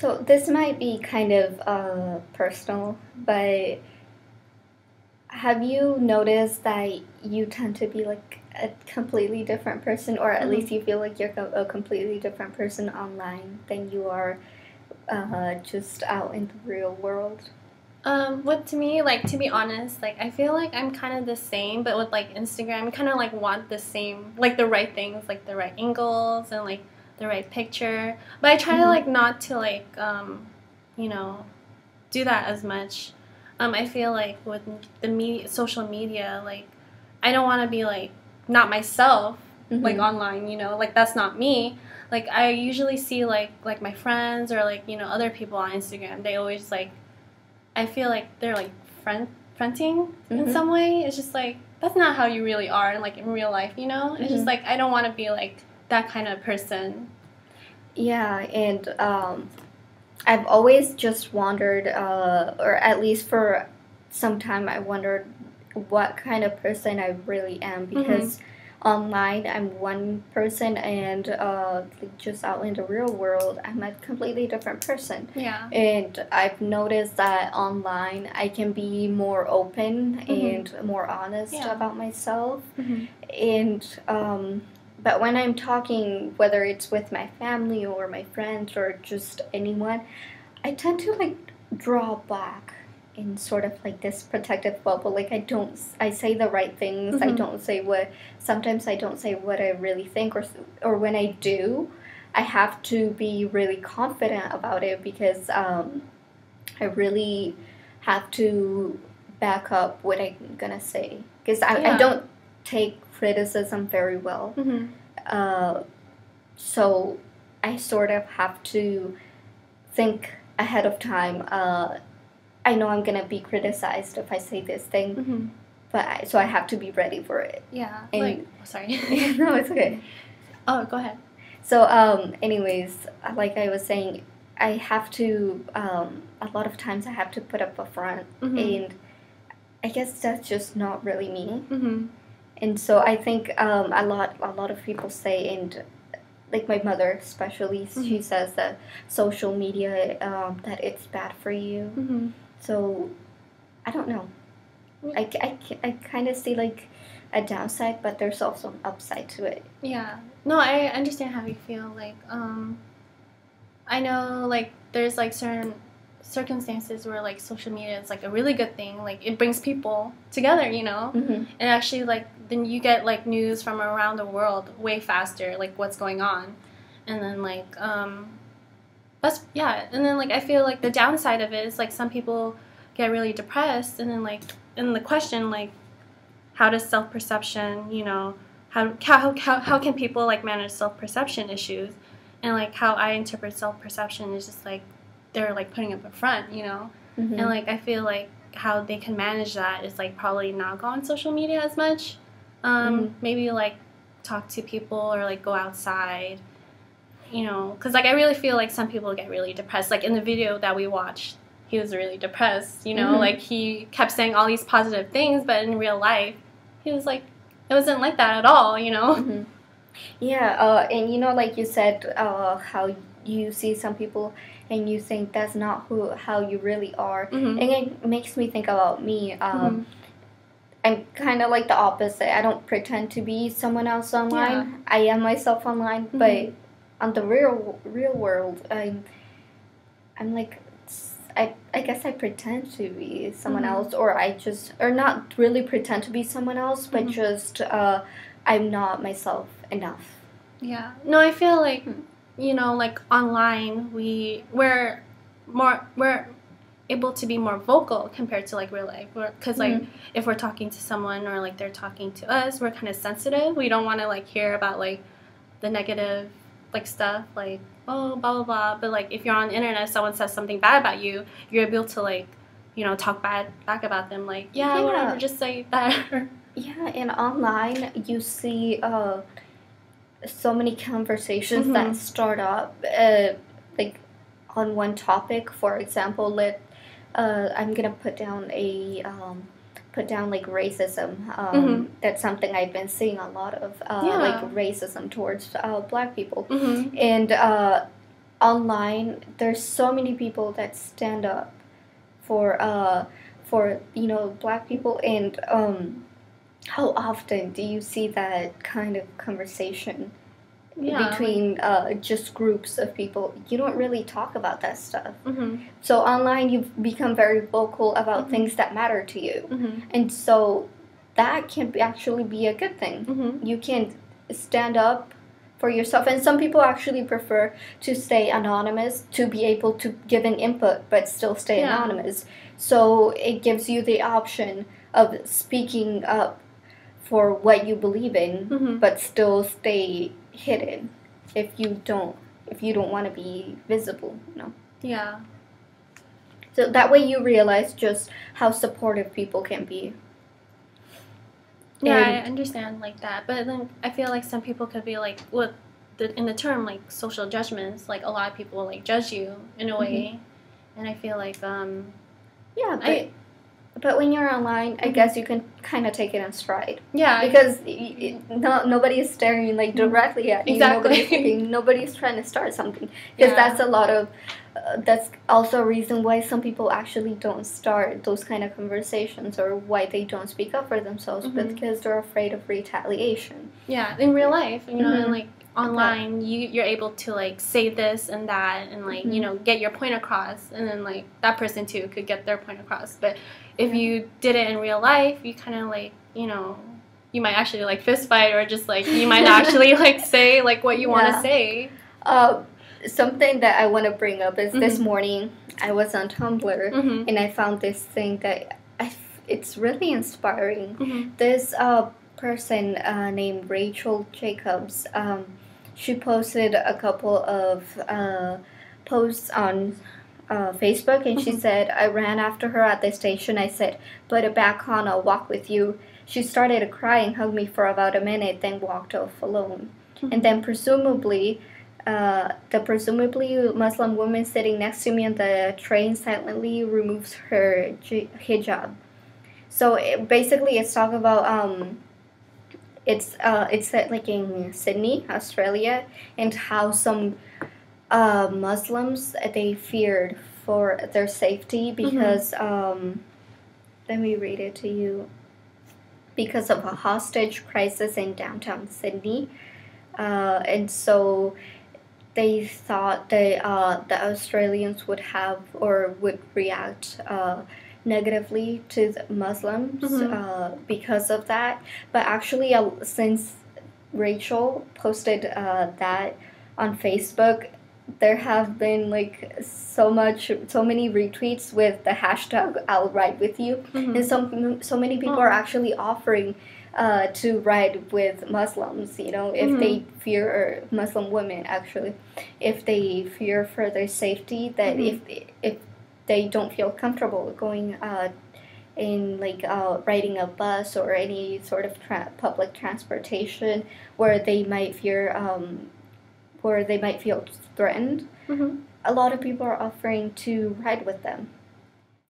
So this might be kind of personal, but have you noticed that you tend to be like a completely different person, or at least you feel like you're a completely different person online than you are just out in the real world? What to me, like, to be honest, like, I feel like I'm kind of the same, but with, like, Instagram, I kind of, like, want the same, like, the right things, like, the right angles and, like, the right picture. But I try to, like, not to, like, you know, do that as much. I feel like with the social media, like, I don't want to be, like, not myself, like, online, like, that's not me. Like, I usually see, like my friends or, like, other people on Instagram, they always, like, I feel like they're like fronting in some way. It's just like that's not how you really are, like in real life, It's just like I don't want to be like that kind of person. Yeah, and I've always just wondered, or at least for some time, I wondered what kind of person I really am because online I'm one person, and just out in the real world I'm a completely different person. Yeah. And I've noticed that online I can be more open and more honest about myself, and but when I'm talking, whether it's with my family or my friends or just anyone, I tend to like draw back in sort of like this protective bubble. Like I say the right things. I don't say sometimes I don't say what I really think, or when I do, I have to be really confident about it because I really have to back up what I'm gonna say because I don't take criticism very well. So I sort of have to think ahead of time. I know I'm gonna be criticized if I say this thing, but so I have to be ready for it. Yeah. And, like, sorry. no, it's okay. Oh, go ahead. So, anyways, like I was saying, I have to. A lot of times, I have to put up a front, and I guess that's just not really me. And so I think a lot of people say, and like my mother especially, she says that social media that it's bad for you. So I don't know. I kind of see like a downside, but there's also an upside to it. Yeah. No, I understand how you feel. Like, I know, like, there's, like, certain circumstances where, like, social media is, like, a really good thing. Like, it brings people together, And actually, like, then you get, like, news from around the world way faster, like, what's going on. And then, like, that's, yeah. And then, like, I feel like the downside of it is, like, some people get really depressed. And then, like, and the question, like, how does self-perception, how can people, like, manage self-perception issues? And, like, how I interpret self-perception is just, like, they're, like, putting up a front, And, like, I feel like how they can manage that is, like, probably not go on social media as much. Maybe, like, talk to people or, like, go outside, Because, like, I really feel like some people get really depressed. Like, in the video that we watched, he was really depressed, Like, he kept saying all these positive things, but in real life, he was, like, it wasn't like that at all, Yeah, and like you said, how you see some people and you think that's not how you really are, and it makes me think about me. I'm kind of like the opposite. I don't pretend to be someone else online. Yeah. I am myself online, but on the real world, I'm like. I guess I pretend to be someone else, or or not really pretend to be someone else, but just I'm not myself enough. Yeah. No, I feel like, like online, we're able to be more vocal compared to, like, real life. Because, like, if we're talking to someone or, like, they're talking to us, we're kind of sensitive. We don't want to, like, hear about, like, the negative, like, stuff, like, oh, blah, blah, blah. But, like, if you're on the internet, someone says something bad about you, you're able to, like, talk back about them, like, yeah, whatever, just say that. Yeah, and online, you see so many conversations that start up, like, on one topic. For example, I'm gonna put down like racism. That's something I've been seeing a lot of, like racism towards black people, and online, there's so many people that stand up for Black people, and how often do you see that kind of conversation between just groups of people? You don't really talk about that stuff. So online, you've become very vocal about things that matter to you, and so that can actually be a good thing. You can stand up for yourself, and some people actually prefer to stay anonymous to be able to give an input but still stay anonymous. So it gives you the option of speaking up for what you believe in, but still stay hidden if you don't want to be visible, Yeah. So that way you realize just how supportive people can be. Yeah, I understand like that, but then I feel like some people could be like, in the term like social judgments, like a lot of people like judge you in a way, and I feel like but when you're online, I guess you can kind of take it in stride. Yeah, because nobody is staring like directly at you. Exactly. Nobody's trying to start something, because that's a lot of. That's also a reason why some people actually don't start those kind of conversations, or why they don't speak up for themselves, because they're afraid of retaliation. Yeah, in real life, and like online, you're able to like say this and that, and like get your point across, and then like that person too could get their point across. But if you did it in real life, you kind of like you might actually like fist fight, or just like you might actually like say like what you want to say. Something that I want to bring up is this morning I was on Tumblr and I found this thing that it's really inspiring. This person named Rachel Jacobs, she posted a couple of posts on Facebook, and she said, "I ran after her at the station. I said, 'Put it back on, I'll walk with you.' She started to cry and hugged me for about a minute, then walked off alone." And then presumably Muslim woman sitting next to me on the train silently removes her hijab. So basically, it's talking about it's set like in Sydney, Australia, and how some Muslims, they feared for their safety because let me read it to you. Because of a hostage crisis in downtown Sydney, and so they thought the Australians would react negatively to the Muslims because of that. But actually, since Rachel posted that on Facebook, there have been like so many retweets with the hashtag "I'll ride with you," and so many people are actually offering to ride with Muslims, if they fear, or Muslim women actually, if they fear for their safety, that if they don't feel comfortable going in like riding a bus or any sort of public transportation where they might feel threatened, a lot of people are offering to ride with them.